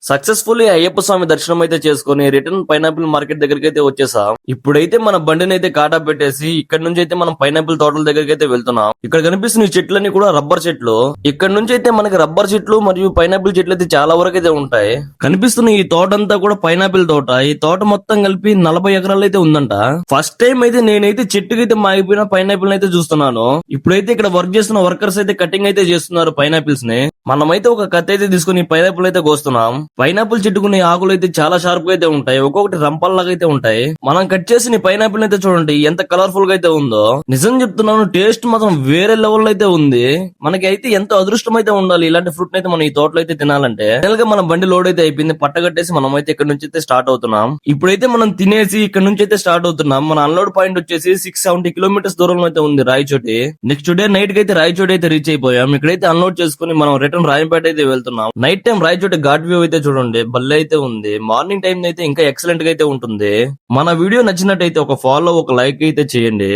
Successfully Ayyappa స్వామి దర్శనం అయితే చేసుకుని రిటర్న్ పైనాపిల్ మార్కెట్ దగ్గరికి అయితే వచ్చేసాం. ఇప్పుడైతే మన బండిని అయితే కాటా పెట్టేసి ఇక్కడ నుంచి అయితే మనం పైనాపిల్ తోటల దగ్గరికి అయితే వెళ్తున్నాం. ఇక్కడ కనిపిస్తున్న ఈ చెట్లన్నీ కూడా రబ్బర్ చెట్లు. ఇక్కడ నుంచి అయితే మనకి రబ్బర్ చెట్లు మరియు పైనాపిల్ చెట్లు అయితే చాలా వరకు అయితే ఉంటాయి. కనిపిస్తున్న ఈ తోట అంతా కూడా పైనాపిల్ తోట. ఈ తోట మొత్తం కలిపి 40 ఎకరాలు అయితే ఉందంట. ఫస్ట్ టైం అయితే నేనైతే చెట్టుకైతే మాగిపోయిన పైనాపిల్ అయితే చూస్తున్నాను. ఇప్పుడైతే ఇక్కడ వర్క్ చేస్తున్న వర్కర్స్ అయితే కటింగ్ అయితే చేస్తున్నారు పైనాపిల్స్ ని. మనమైతే ఒక కత్తి అయితే తీసుకుని పైనాపిల్ అయితే కోస్తున్నాం. పైనాపిల్ చెట్టుకునే ఆకులు అయితే చాలా షార్ప్ గా అయితే ఉంటాయి. ఒక్కొక్కటి రంపల్లాగా అయితే ఉంటాయి. మనం కట్ చేసిన పైనాపిల్ అయితే చూడండి ఎంత కలర్ఫుల్ గా అయితే ఉందో. నిజం చెప్తున్నాను, టేస్ట్ మాత్రం వేరే లెవెల్ అయితే ఉంది. మనకి అయితే ఎంతో అదృష్టం అయితే ఉండాలి ఇలాంటి ఫ్రూట్ అయితే మనం ఈ తోటలో అయితే తినాలంటే. ఫైనల్ గా మన బండి లోడ్ అయితే అయిపోయింది. పట్టగట్టేసి మనం అయితే ఇక్కడ నుంచి అయితే స్టార్ట్ అవుతున్నాం. ఇప్పుడైతే మనం తినేసి ఇక్కడ నుంచి అయితే స్టార్ట్ అవుతున్నాం. మన అన్లోడ్ పాయింట్ వచ్చేసి 670 కిలోమీటర్స్ దూరంలో అయితే ఉంది రాయచోటి. నెక్స్ట్ డే నైట్ కి అయితే రాయచోటి అయితే రీచ్ అయిపోయాం. ఇక్కడైతే అన్లోడ్ చేసుకుని మనం రిటర్న్ రాయంపేట అయితే వెళ్తున్నాం. Night time Rayachoti ghat view అయితే చూడండి భలే అయితే ఉంది. మార్నింగ్ టైం అయితే ఇంకా ఎక్సలెంట్ గా అయితే ఉంటుంది. మన వీడియో నచ్చినట్టయితే ఒక ఫాలో ఒక లైక్ అయితే చేయండి.